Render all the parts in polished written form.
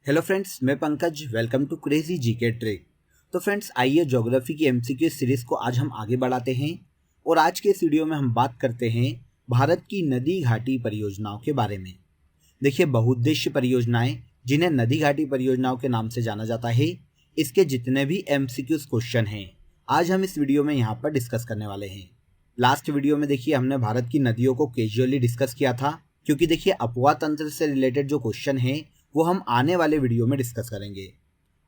Hello friends, मैं Pankaj. Welcome to crazy GK trick. तो friends, आइए ज्योग्राफी की एमसीक्यू सीरीज को आज हम आगे बढ़ाते हैं और आज के इस वीडियो में हम बात करते हैं भारत की नदी घाटी परियोजनाओं के बारे में। देखिए, बहुउद्देश्य परियोजनाएं जिन्हें नदी घाटी परियोजनाओं के नाम से जाना जाता है, इसके जितने भी एमसीक्यूज क्वेश्चन हैं आज हम इस वीडियो में यहाँ पर डिस्कस करने वाले हैं। लास्ट वीडियो में देखिए हमने भारत की नदियों को कैजुअली डिस्कस किया था, क्योंकि देखिए अपवाह तंत्र से रिलेटेड जो क्वेश्चन है वो हम आने वाले वीडियो में डिस्कस करेंगे।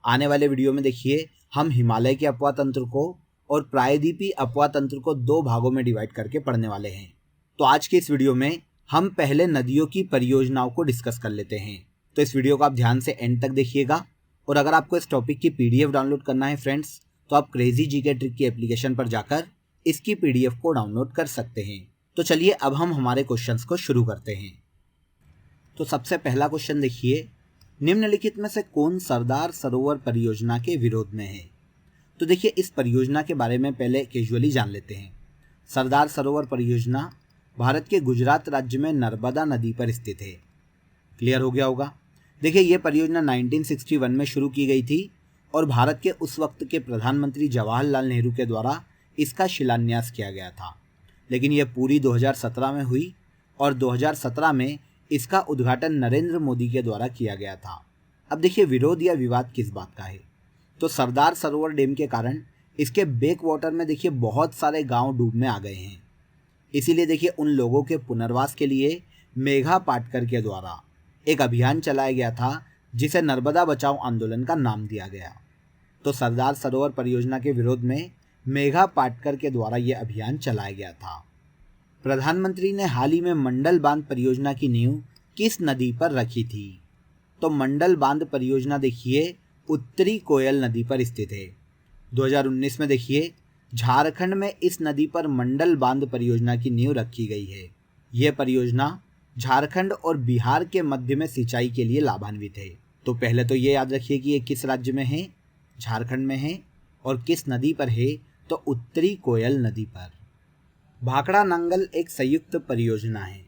आने वाले वीडियो में देखिए हम हिमालय के अपवाह तंत्र को और प्रायद्वीपीय अपवाह तंत्र को दो भागों में डिवाइड करके पढ़ने वाले हैं। तो आज के इस वीडियो में हम पहले नदियों की परियोजनाओं को डिस्कस कर लेते हैं। तो इस वीडियो को आप ध्यान से एंड तक देखिएगा और अगर आपको इस टॉपिक की पीडीएफ डाउनलोड करना है फ्रेंड्स, तो आप क्रेजी जीके ट्रिक की एप्लीकेशन पर जाकर इसकी पीडीएफ को डाउनलोड कर सकते हैं। तो चलिए अब हम हमारे क्वेश्चंस को शुरू करते हैं। तो सबसे पहला क्वेश्चन देखिए, निम्नलिखित में से कौन सरदार सरोवर परियोजना के विरोध में है? तो देखिए इस परियोजना के बारे में पहले कैजुअली जान लेते हैं। सरदार सरोवर परियोजना भारत के गुजरात राज्य में नर्मदा नदी पर स्थित है। क्लियर हो गया होगा। देखिए ये परियोजना 1961 में शुरू की गई थी और भारत के उस वक्त के प्रधानमंत्री जवाहरलाल नेहरू के द्वारा इसका शिलान्यास किया गया था, लेकिन यह पूरी 2017 में हुई और 2017 में इसका उद्घाटन नरेंद्र मोदी के द्वारा किया गया था। अब देखिए विरोध या विवाद किस बात का है? तो सरदार सरोवर डैम के कारण इसके बैक वाटर में देखिए बहुत सारे गांव डूबने आ गए हैं। इसीलिए देखिए उन लोगों के पुनर्वास के लिए मेघा पाटकर के द्वारा एक अभियान चलाया गया था, जिसे नर्मदा बचाओ आंदोलन का नाम दिया गया। तो सरदार सरोवर परियोजना के विरोध में मेघा पाटकर के द्वारा यह अभियान चलाया गया था। प्रधानमंत्री ने हाल ही में मंडल बांध परियोजना की नींव किस नदी पर रखी थी? तो मंडल बांध परियोजना देखिए उत्तरी कोयल नदी पर स्थित है। 2019 में देखिए झारखंड में इस नदी पर मंडल बांध परियोजना की नींव रखी गई है। यह परियोजना झारखंड और बिहार के मध्य में सिंचाई के लिए लाभान्वित है। तो पहले तो ये याद रखिए कि ये किस राज्य में है? झारखंड में है। और किस नदी पर है? तो उत्तरी कोयल नदी पर। भाखड़ा नांगल एक संयुक्त परियोजना है।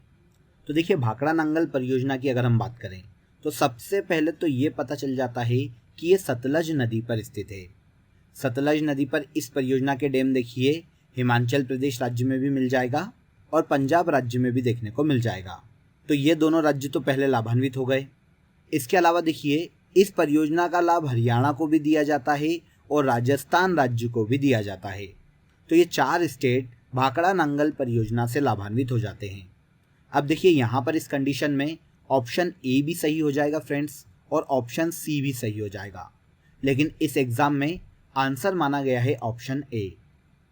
तो देखिए भाखड़ा नांगल परियोजना की अगर हम बात करें तो सबसे पहले तो ये पता चल जाता है कि ये सतलज नदी पर स्थित है। सतलज नदी पर इस परियोजना के डैम देखिए हिमाचल प्रदेश राज्य में भी मिल जाएगा और पंजाब राज्य में भी देखने को मिल जाएगा। तो ये दोनों राज्य तो पहले लाभान्वित हो गए। इसके अलावा देखिए इस परियोजना का लाभ हरियाणा को भी दिया जाता है और राजस्थान राज्य को भी दिया जाता है। तो ये चार स्टेट भाखड़ा नांगल परियोजना से लाभान्वित हो जाते हैं। अब देखिए यहाँ पर इस कंडीशन में ऑप्शन ए भी सही हो जाएगा फ्रेंड्स और ऑप्शन सी भी सही हो जाएगा, लेकिन इस एग्जाम में आंसर माना गया है ऑप्शन ए।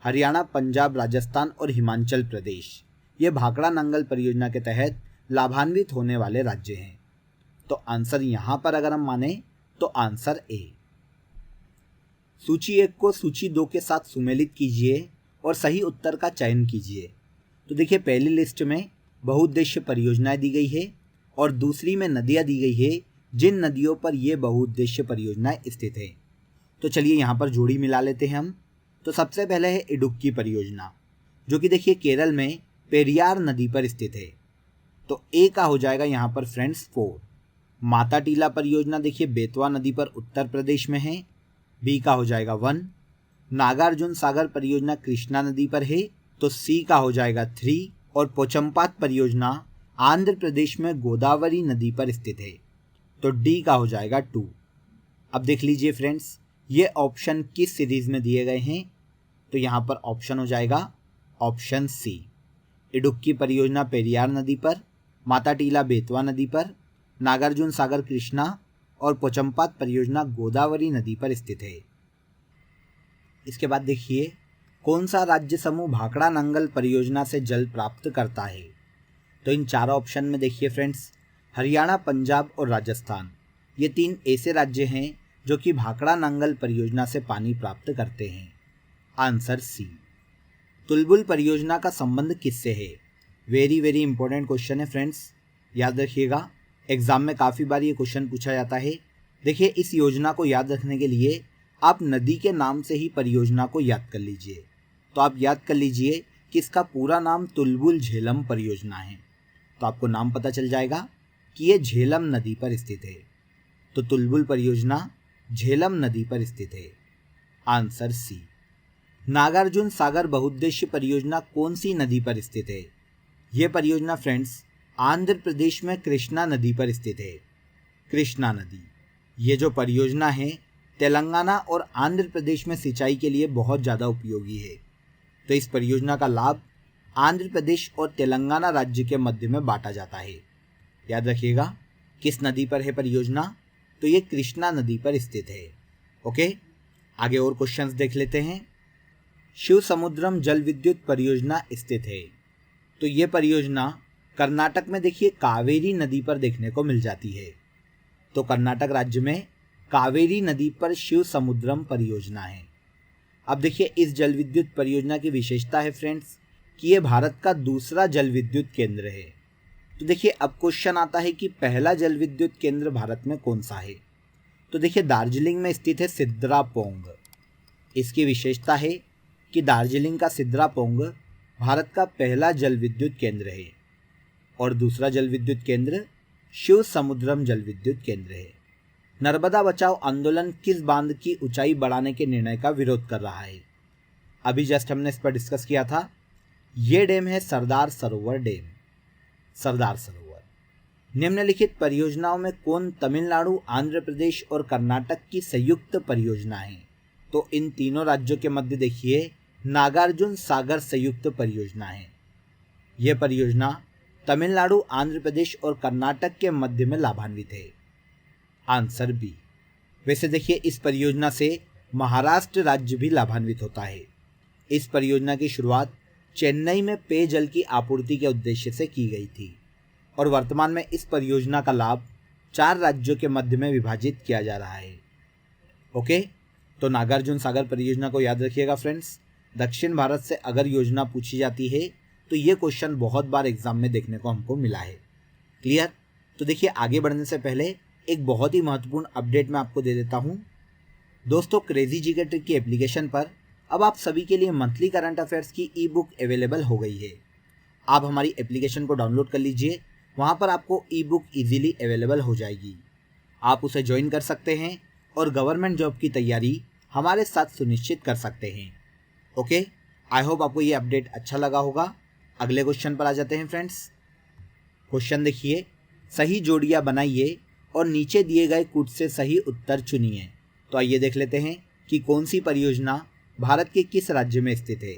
हरियाणा, पंजाब, राजस्थान और हिमाचल प्रदेश ये भाखड़ा नांगल परियोजना के तहत लाभान्वित होने वाले राज्य हैं। तो आंसर यहाँ पर अगर हम माने तो आंसर ए। सूची 1 को सूची 2 के साथ सुमेलित कीजिए और सही उत्तर का चयन कीजिए। तो देखिए पहली लिस्ट में बहुउद्देश्य परियोजनाएं दी गई है और दूसरी में नदियां दी गई है जिन नदियों पर ये बहुउद्देश्य परियोजनाएं स्थित है। तो चलिए यहाँ पर जोड़ी मिला लेते हैं हम। तो सबसे पहले है इडुक्की परियोजना, जो कि देखिए केरल में पेरियार नदी पर स्थित है। तो ए का हो जाएगा यहाँ पर फ्रेंड्स 4। माता टीला परियोजना देखिए बेतवा नदी पर उत्तर प्रदेश में है। बी का हो जाएगा 1। नागार्जुन सागर परियोजना कृष्णा नदी पर है। तो सी का हो जाएगा 3। और पोचमपात परियोजना आंध्र प्रदेश में गोदावरी नदी पर स्थित है। तो डी का हो जाएगा 2। अब देख लीजिए फ्रेंड्स, ये ऑप्शन किस सीरीज में दिए गए हैं? तो यहाँ पर ऑप्शन हो जाएगा ऑप्शन सी। इडुक्की परियोजना पेरियार नदी पर, माता टीला बेतवा नदी पर, नागार्जुन सागर कृष्णा और पोचमपात परियोजना गोदावरी नदी पर स्थित है। इसके बाद देखिए कौन सा राज्य समूह भाखड़ा नांगल परियोजना से जल प्राप्त करता है? तो इन चारों ऑप्शन में देखिए फ्रेंड्स, हरियाणा, पंजाब और राजस्थान ये 3 ऐसे राज्य हैं जो कि भाखड़ा नांगल परियोजना से पानी प्राप्त करते हैं। Answer C. तुलबुल परियोजना का संबंध किससे है? वेरी वेरी इंपॉर्टेंट क्वेश्चन है फ्रेंड्स, याद रखिएगा। एग्जाम में काफ़ी बार ये क्वेश्चन पूछा जाता है। देखिए इस योजना को याद रखने के लिए आप नदी के नाम से ही परियोजना को याद कर लीजिए। तो आप याद कर लीजिए कि इसका पूरा नाम तुलबुल झेलम परियोजना है। तो आपको नाम पता चल जाएगा कि ये झेलम नदी पर स्थित है। तो तुलबुल परियोजना झेलम नदी पर स्थित है। Answer C. नागार्जुन सागर बहुउद्देश्य परियोजना कौन सी नदी पर स्थित है? यह परियोजना फ्रेंड्स आंध्र प्रदेश में कृष्णा नदी पर स्थित है। कृष्णा नदी, ये जो परियोजना है तेलंगाना और आंध्र प्रदेश में सिंचाई के लिए बहुत ज़्यादा उपयोगी है। तो इस परियोजना का लाभ आंध्र प्रदेश और तेलंगाना राज्य के मध्य में बांटा जाता है। याद रखिएगा किस नदी पर है परियोजना, तो ये कृष्णा नदी पर स्थित है। ओके, आगे और क्वेश्चंस देख लेते हैं। शिव समुद्रम जल विद्युत परियोजना स्थित है। तो ये परियोजना कर्नाटक में देखिए कावेरी नदी पर देखने को मिल जाती है। तो कर्नाटक राज्य में कावेरी नदी पर शिव समुद्रम परियोजना है। अब देखिए इस जल विद्युत परियोजना की विशेषता है फ्रेंड्स कि ये भारत का दूसरा जल विद्युत केंद्र है। तो देखिए अब क्वेश्चन आता है कि पहला जल विद्युत केंद्र भारत में कौन सा है? तो देखिए दार्जिलिंग में स्थित है सिद्रापोंग। इसकी विशेषता है कि दार्जिलिंग का सिद्रापोंग भारत का पहला जल विद्युत केंद्र है और दूसरा जल विद्युत केंद्र शिव समुद्रम जल विद्युत केंद्र है। नर्मदा बचाओ आंदोलन किस बांध की ऊंचाई बढ़ाने के निर्णय का विरोध कर रहा है? अभी जस्ट हमने इस पर डिस्कस किया था। ये डैम है सरदार सरोवर डैम। सरदार सरोवर। निम्नलिखित परियोजनाओं में कौन तमिलनाडु, आंध्र प्रदेश और कर्नाटक की संयुक्त परियोजना है? तो इन तीनों राज्यों के मध्य देखिए नागार्जुन सागर संयुक्त परियोजना है। यह परियोजना तमिलनाडु, आंध्र प्रदेश और कर्नाटक के मध्य में लाभान्वित है। Answer B. वैसे देखिए इस परियोजना से महाराष्ट्र राज्य भी लाभान्वित होता है। इस परियोजना की शुरुआत चेन्नई में पेयजल की आपूर्ति के उद्देश्य से की गई थी और वर्तमान में इस परियोजना का लाभ 4 राज्यों के मध्य में विभाजित किया जा रहा है। ओके, तो नागार्जुन सागर परियोजना को याद रखिएगा फ्रेंड्स। दक्षिण भारत से अगर योजना पूछी जाती है तो ये क्वेश्चन बहुत बार एग्जाम में देखने को हमको मिला है। क्लियर? तो देखिए आगे बढ़ने से पहले एक बहुत ही महत्वपूर्ण अपडेट मैं आपको दे देता हूँ। दोस्तों, क्रेजी जीके ट्रिक की एप्लीकेशन पर अब आप सभी के लिए मंथली करंट अफेयर्स की ई बुक अवेलेबल हो गई है। आप हमारी एप्लीकेशन को डाउनलोड कर लीजिए, वहाँ पर आपको ई बुक ईजिली अवेलेबल हो जाएगी। आप उसे ज्वाइन कर सकते हैं और गवर्नमेंट जॉब की तैयारी हमारे साथ सुनिश्चित कर सकते हैं। ओके, आई होप आपको ये अपडेट अच्छा लगा होगा। अगले क्वेश्चन पर आ जाते हैं फ्रेंड्स। क्वेश्चन देखिए, सही जोड़ियाँ बनाइए और नीचे दिए गए कुछ से सही उत्तर चुनिए। तो आइए देख लेते हैं कि कौन सी परियोजना भारत के किस राज्य में स्थित है।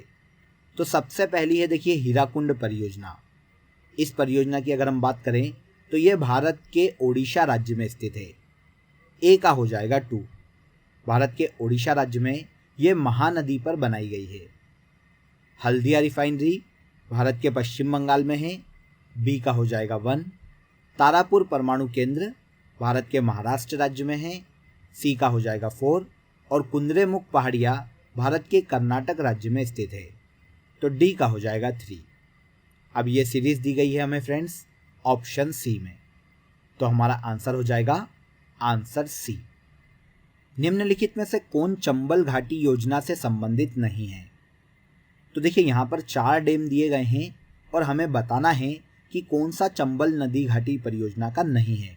तो सबसे पहली है देखिए हीराकुंड परियोजना। इस परियोजना की अगर हम बात करें तो ये भारत के ओडिशा राज्य में स्थित है। ए का हो जाएगा 2। भारत के ओडिशा राज्य में ये महानदी पर बनाई गई है। हल्दिया रिफाइनरी भारत के पश्चिम बंगाल में है। बी का हो जाएगा 1। तारापुर परमाणु केंद्र भारत के महाराष्ट्र राज्य में है। सी का हो जाएगा 4 और कुंद्रेमुख पहाड़ियाँ भारत के कर्नाटक राज्य में स्थित है। तो डी का हो जाएगा 3। अब ये सीरीज दी गई है हमें फ्रेंड्स ऑप्शन सी में, तो हमारा आंसर हो जाएगा आंसर सी। निम्नलिखित में से कौन चंबल घाटी योजना से संबंधित नहीं है? तो देखिए यहाँ पर 4 डैम दिए गए हैं और हमें बताना है कि कौन सा चंबल नदी घाटी परियोजना का नहीं है।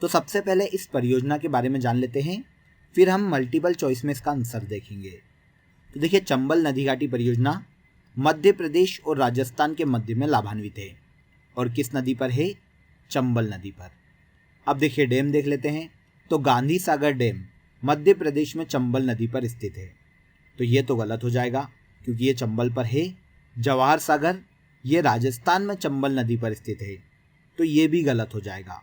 तो सबसे पहले इस परियोजना के बारे में जान लेते हैं, फिर हम मल्टीपल चॉइस में इसका आंसर देखेंगे। तो देखिए चंबल नदी घाटी परियोजना मध्य प्रदेश और राजस्थान के मध्य में लाभान्वित है और किस नदी पर है? चंबल नदी पर। अब देखिए डैम देख लेते हैं। तो गांधी सागर डैम मध्य प्रदेश में चंबल नदी पर स्थित है, तो ये तो गलत हो जाएगा क्योंकि ये चंबल पर है। जवाहर सागर ये राजस्थान में चंबल नदी पर स्थित है, तो ये भी गलत हो जाएगा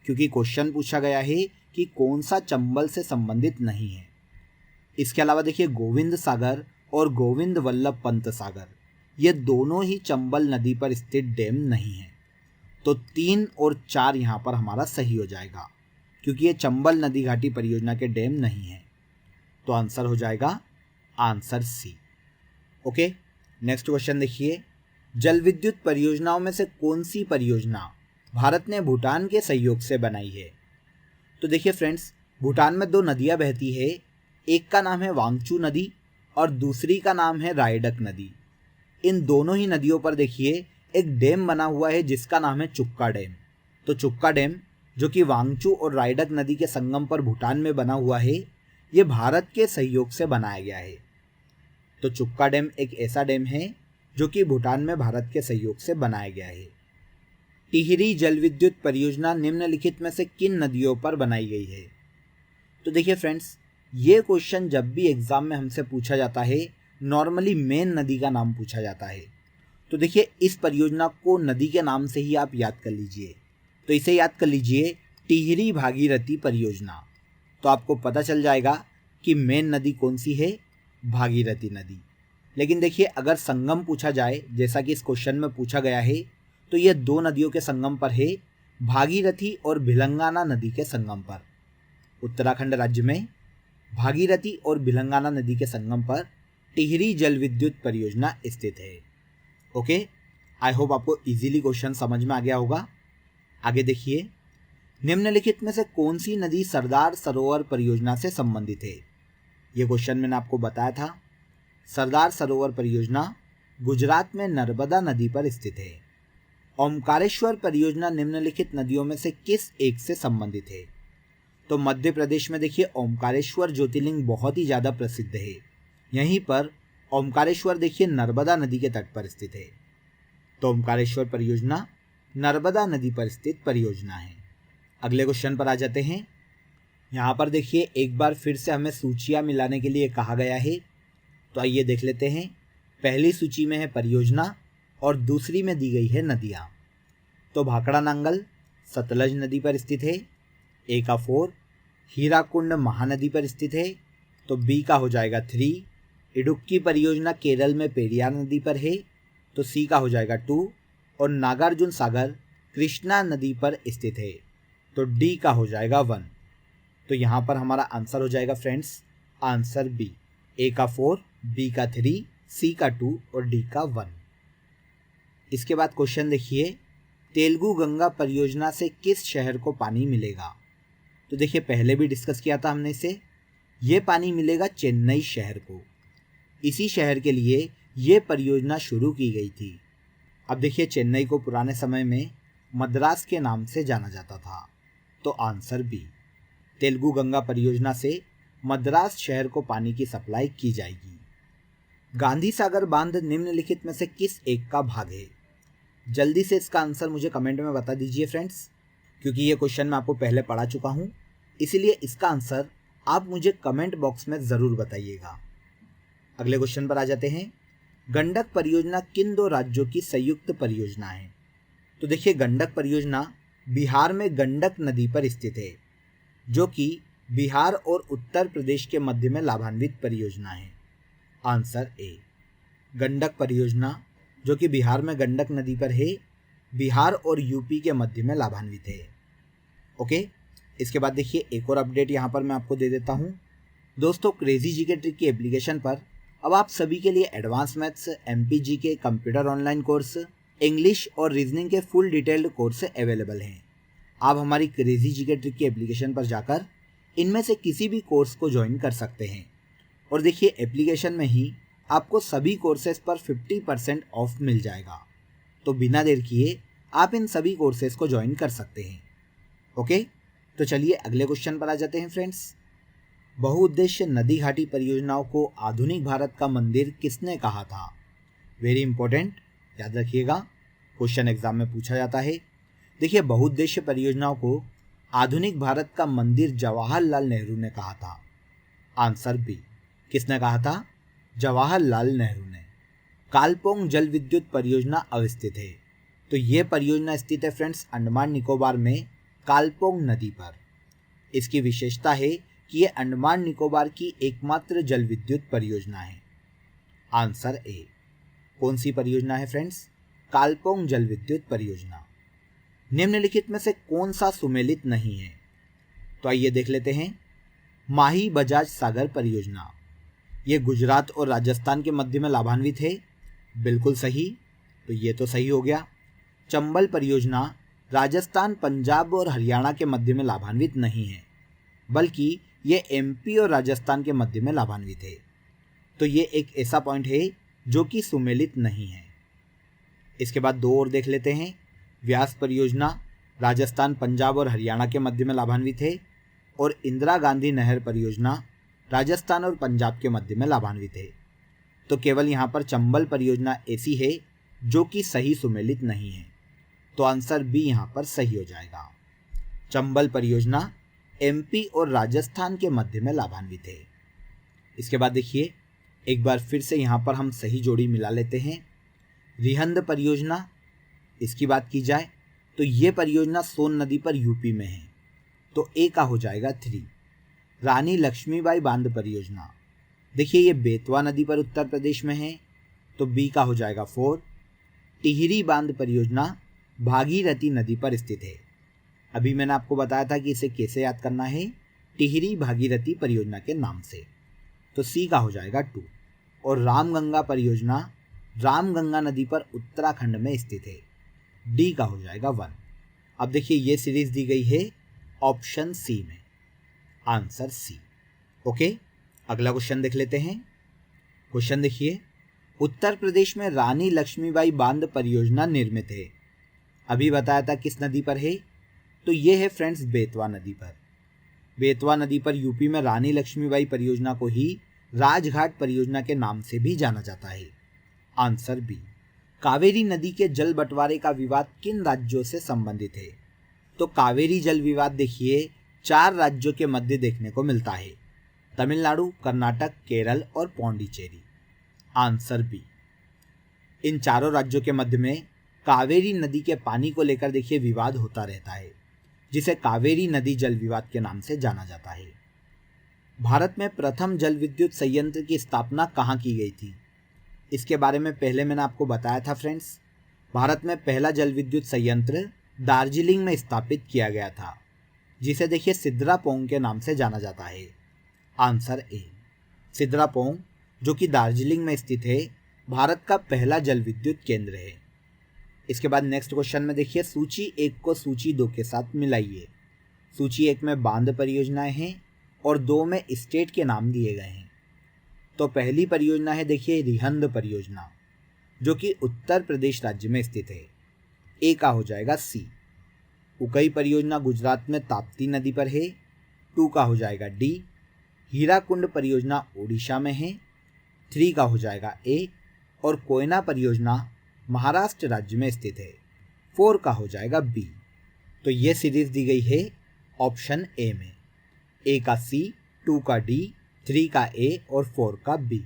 क्योंकि क्वेश्चन पूछा गया है कि कौन सा चंबल से संबंधित नहीं है। इसके अलावा देखिए गोविंद सागर और गोविंद वल्लभ पंत सागर ये दोनों ही चंबल नदी पर स्थित डैम नहीं है। तो 3 और 4 यहाँ पर हमारा सही हो जाएगा क्योंकि ये चंबल नदी घाटी परियोजना के डैम नहीं है। तो आंसर हो जाएगा answer C. Okay, next question देखिए, जल विद्युत परियोजनाओं में से कौन सी परियोजना भारत ने भूटान के सहयोग से बनाई है? तो देखिए फ्रेंड्स, भूटान में 2 नदियाँ बहती है। एक का नाम है वांगचू नदी और दूसरी का नाम है रायडक नदी। इन दोनों ही नदियों पर देखिए एक डैम बना हुआ है जिसका नाम है चुक्का डैम। तो चुक्का डैम जो कि वांगचू और रायडक नदी के संगम पर भूटान में बना हुआ है, ये भारत के सहयोग से बनाया गया है। तो चुक्का डैम एक ऐसा डैम है जो कि भूटान में भारत के सहयोग से बनाया गया है। टिहरी जल विद्युत परियोजना निम्नलिखित में से किन नदियों पर बनाई गई है? तो देखिए फ्रेंड्स, ये क्वेश्चन जब भी एग्जाम में हमसे पूछा जाता है, नॉर्मली मेन नदी का नाम पूछा जाता है। तो देखिए, इस परियोजना को नदी के नाम से ही आप याद कर लीजिए। तो इसे याद कर लीजिए टिहरी भागीरथी परियोजना। तो आपको पता चल जाएगा कि मेन नदी कौन सी है, भागीरथी नदी। लेकिन देखिए, अगर संगम पूछा जाए, जैसा कि इस क्वेश्चन में पूछा गया है, तो ये दो नदियों के संगम पर है, भागीरथी और भिलंगाना नदी के संगम पर। उत्तराखंड राज्य में भागीरथी और भिलंगाना नदी के संगम पर टिहरी जल विद्युत परियोजना स्थित है। ओके, आई होप आपको इजीली क्वेश्चन समझ में आ गया होगा। आगे देखिए, निम्नलिखित में से कौन सी नदी सरदार सरोवर परियोजना से संबंधित है? ये क्वेश्चन मैंने आपको बताया था। सरदार सरोवर परियोजना गुजरात में नर्मदा नदी पर स्थित है। ओमकारेश्वर परियोजना निम्नलिखित नदियों में से किस एक से संबंधित है? तो मध्य प्रदेश में देखिए, ओमकारेश्वर ज्योतिर्लिंग बहुत ही ज़्यादा प्रसिद्ध है। यहीं पर ओमकारेश्वर देखिए नर्मदा नदी के तट पर स्थित है। तो ओमकारेश्वर परियोजना नर्मदा नदी पर स्थित परियोजना है। अगले क्वेश्चन पर आ जाते हैं। यहाँ पर देखिए, एक बार फिर से हमें सूचियाँ मिलाने के लिए कहा गया है। तो आइए देख लेते हैं। पहली सूची में है परियोजना और दूसरी में दी गई है नदियाँ। तो भाखड़ा नांगल सतलज नदी पर स्थित है। ए का 4। हीराकुंड महानदी पर स्थित है। तो बी का हो जाएगा 3। इडुक्की परियोजना केरल में पेरियार नदी पर है। तो सी का हो जाएगा 2। और नागार्जुन सागर कृष्णा नदी पर स्थित है। तो डी का हो जाएगा 1। तो यहाँ पर हमारा आंसर हो जाएगा फ्रेंड्स, आंसर बी। ए का 4, बी का 3, सी का 2 और डी का 1। इसके बाद क्वेश्चन देखिए, तेलुगु गंगा परियोजना से किस शहर को पानी मिलेगा? तो देखिए, पहले भी डिस्कस किया था हमने इसे। ये पानी मिलेगा चेन्नई शहर को। इसी शहर के लिए ये परियोजना शुरू की गई थी। अब देखिए, चेन्नई को पुराने समय में मद्रास के नाम से जाना जाता था। तो आंसर बी, तेलुगु गंगा परियोजना से मद्रास शहर को पानी की सप्लाई की जाएगी। गांधी सागर बांध निम्नलिखित में से किस एक का भाग है? जल्दी से इसका आंसर मुझे कमेंट में बता दीजिए फ्रेंड्स, क्योंकि ये क्वेश्चन मैं आपको पहले पढ़ा चुका हूँ, इसीलिए इसका आंसर आप मुझे कमेंट बॉक्स में ज़रूर बताइएगा। अगले क्वेश्चन पर आ जाते हैं। गंडक परियोजना किन दो राज्यों की संयुक्त परियोजना है? तो देखिए, गंडक परियोजना बिहार में गंडक नदी पर स्थित है, जो कि बिहार और उत्तर प्रदेश के मध्य में लाभान्वित परियोजना है। आंसर ए, गंडक परियोजना जो कि बिहार में गंडक नदी पर है, बिहार और यूपी के मध्य में लाभान्वित है। ओके, इसके बाद देखिए, एक और अपडेट यहाँ पर मैं आपको दे देता हूँ। दोस्तों, क्रेजी जीके ट्रिक की एप्लीकेशन पर अब आप सभी के लिए advance maths, MP GK, computer online course, English और रीजनिंग के फुल डिटेल्ड कोर्स अवेलेबल हैं। आप हमारी क्रेजी जीके ट्रिक की एप्लीकेशन पर जाकर इनमें से किसी भी कोर्स को ज्वाइन कर सकते हैं। और देखिए, एप्लीकेशन में ही आपको सभी कोर्सेज पर 50% ऑफ मिल जाएगा। तो बिना देर किए आप इन सभी कोर्सेज को ज्वाइन कर सकते हैं। ओके, तो चलिए अगले क्वेश्चन पर आ जाते हैं फ्रेंड्स। बहुउद्देश्य नदी घाटी परियोजनाओं को आधुनिक भारत का मंदिर किसने कहा था? वेरी इंपॉर्टेंट, याद रखिएगा, क्वेश्चन एग्जाम में पूछा जाता है। देखिए, बहुउद्देश्य परियोजनाओं को आधुनिक भारत का मंदिर जवाहरलाल नेहरू ने कहा था। आंसर बी, किसने कहा था? जवाहरलाल नेहरू ने। कालपोंग जल विद्युत परियोजना अवस्थित है। तो ये परियोजना स्थित है फ्रेंड्स अंडमान निकोबार में कालपोंग नदी पर। इसकी विशेषता है कि ये अंडमान निकोबार की एकमात्र जल विद्युत परियोजना है। आंसर ए, कौन सी परियोजना है फ्रेंड्स? कालपोंग जल विद्युत परियोजना। निम्नलिखित में से कौन सा सुमेलित नहीं है? तो आइए देख लेते हैं। माही बजाज सागर परियोजना, ये गुजरात और राजस्थान के मध्य में लाभान्वित है। बिल्कुल सही, तो ये तो सही हो गया। चंबल परियोजना राजस्थान, पंजाब और हरियाणा के मध्य में लाभान्वित नहीं है, बल्कि ये एमपी और राजस्थान के मध्य में लाभान्वित है। तो ये एक ऐसा पॉइंट है जो कि सुमेलित नहीं है। इसके बाद दो और देख लेते हैं। व्यास परियोजना राजस्थान, पंजाब और हरियाणा के मध्य में लाभान्वित है। और इंदिरा गांधी नहर परियोजना राजस्थान और पंजाब के मध्य में लाभान्वित है। तो केवल यहाँ पर चंबल परियोजना ऐसी है जो कि सही सुमेलित नहीं है। तो आंसर बी यहाँ पर सही हो जाएगा। चंबल परियोजना एमपी और राजस्थान के मध्य में लाभान्वित है। इसके बाद देखिए, एक बार फिर से यहाँ पर हम सही जोड़ी मिला लेते हैं। रिहंद परियोजना, इसकी बात की जाए तो ये परियोजना सोन नदी पर यूपी में है, तो ए का हो जाएगा 3। रानी लक्ष्मीबाई बांध परियोजना, देखिए ये बेतवा नदी पर उत्तर प्रदेश में है, तो बी का हो जाएगा 4। टिहरी बांध परियोजना भागीरथी नदी पर स्थित है। अभी मैंने आपको बताया था कि इसे कैसे याद करना है, टिहरी भागीरथी परियोजना के नाम से, तो सी का हो जाएगा 2। और रामगंगा परियोजना रामगंगा नदी पर उत्तराखंड में स्थित है, डी का हो जाएगा 1। अब देखिए ये सीरीज दी गई है ऑप्शन सी में, आंसर सी। ओके, अगला क्वेश्चन देख लेते हैं। क्वेश्चन देखिए, उत्तर प्रदेश में रानी लक्ष्मीबाई बांध परियोजना निर्मित है। अभी बताया था किस नदी पर है, तो ये है फ्रेंड्स बेतवा नदी पर। बेतवा नदी पर यूपी में रानी लक्ष्मीबाई परियोजना को ही राजघाट परियोजना के नाम से भी जाना जाता है, आंसर बी। कावेरी नदी के जल बंटवारे का विवाद किन राज्यों से संबंधित है, तो कावेरी जल विवाद देखिए 4 राज्यों के मध्य देखने को मिलता है, तमिलनाडु, कर्नाटक, केरल और पौंडीचेरी, आंसर बी। इन चारों राज्यों के मध्य में कावेरी नदी के पानी को लेकर देखिए विवाद होता रहता है, जिसे कावेरी नदी जल विवाद के नाम से जाना जाता है। भारत में प्रथम जल विद्युत संयंत्र की स्थापना कहाँ की गई थी, इसके बारे में पहले मैंने आपको बताया था फ्रेंड्स। भारत में पहला जल विद्युत संयंत्र दार्जिलिंग में स्थापित किया गया था, जिसे देखिए सिद्रापोंग के नाम से जाना जाता है, आंसर ए। सिद्रापोंग जो कि दार्जिलिंग में स्थित है, भारत का पहला जल विद्युत केंद्र है। इसके बाद नेक्स्ट क्वेश्चन में देखिए, सूची 1 को सूची 2 के साथ मिलाइए। सूची 1 में बांध परियोजनाएं हैं और 2 में स्टेट के नाम दिए गए हैं। तो पहली परियोजना है देखिए रिहंद परियोजना, जो कि उत्तर प्रदेश राज्य में स्थित है, ए का हो जाएगा सी। उकई परियोजना गुजरात में ताप्ती नदी पर है, 2 का हो जाएगा डी। हीराकुंड परियोजना ओडिशा में है, 3 का हो जाएगा ए। और कोयना परियोजना महाराष्ट्र राज्य में स्थित है, 4 का हो जाएगा बी। तो ये सीरीज दी गई है ऑप्शन ए में, ए का सी, 2 का डी, 3 का ए और 4 का बी।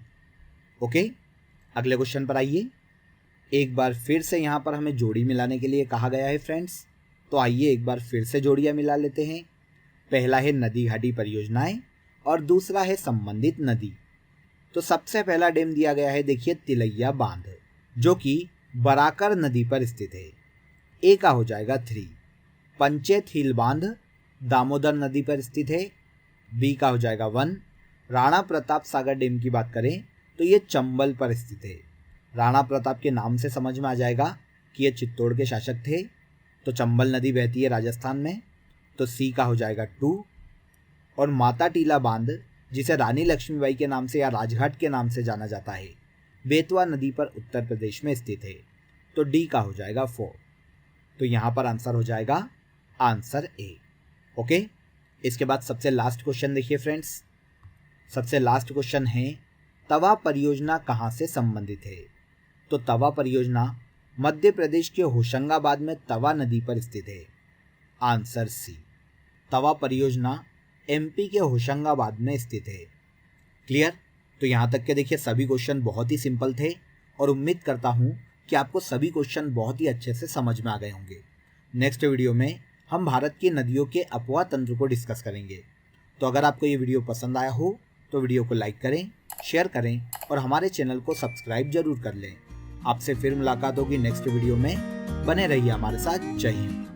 ओके, अगले क्वेश्चन पर आइए। एक बार फिर से यहाँ पर हमें जोड़ी मिलाने के लिए कहा गया है फ्रेंड्स, तो आइए एक बार फिर से जोड़ियाँ मिला लेते हैं। पहला है नदी घाटी परियोजनाएं और दूसरा है संबंधित नदी। तो सबसे पहला डैम दिया गया है देखिए तिलैया बांध, जो कि बराकर नदी पर स्थित है, ए का हो जाएगा 3। पंचेत हिल बांध दामोदर नदी पर स्थित है, बी का हो जाएगा 1। राणा प्रताप सागर डैम की बात करें तो ये चंबल पर स्थित है। राणा प्रताप के नाम से समझ में आ जाएगा कि ये चित्तौड़ के शासक थे। तो चंबल नदी बहती है राजस्थान में, तो सी का हो जाएगा 2। और माता टीला बांध, जिसे रानी लक्ष्मीबाई के नाम से या राजघाट के नाम से जाना जाता है, बेतवा नदी पर उत्तर प्रदेश में स्थित है, तो डी का हो जाएगा 4। तो यहाँ पर आंसर हो जाएगा आंसर ए। ओके, इसके बाद सबसे लास्ट क्वेश्चन देखिए फ्रेंड्स। सबसे लास्ट क्वेश्चन है तवा परियोजना कहाँ से संबंधित है, तो तवा परियोजना मध्य प्रदेश के होशंगाबाद में तवा नदी पर स्थित है, आंसर सी। तवा परियोजना एमपी के होशंगाबाद में स्थित है। क्लियर? तो यहाँ तक के देखिए सभी क्वेश्चन बहुत ही सिंपल थे और उम्मीद करता हूँ कि आपको सभी क्वेश्चन बहुत ही अच्छे से समझ में आ गए होंगे। नेक्स्ट वीडियो में हम भारत की नदियों के अपवाह तंत्र को डिस्कस करेंगे। तो अगर आपको ये वीडियो पसंद आया हो तो वीडियो को लाइक करें, शेयर करें और हमारे चैनल को सब्सक्राइब जरूर कर लें। आपसे फिर मुलाकात होगी नेक्स्ट वीडियो में। बने रहिए हमारे साथ। जय हिंद।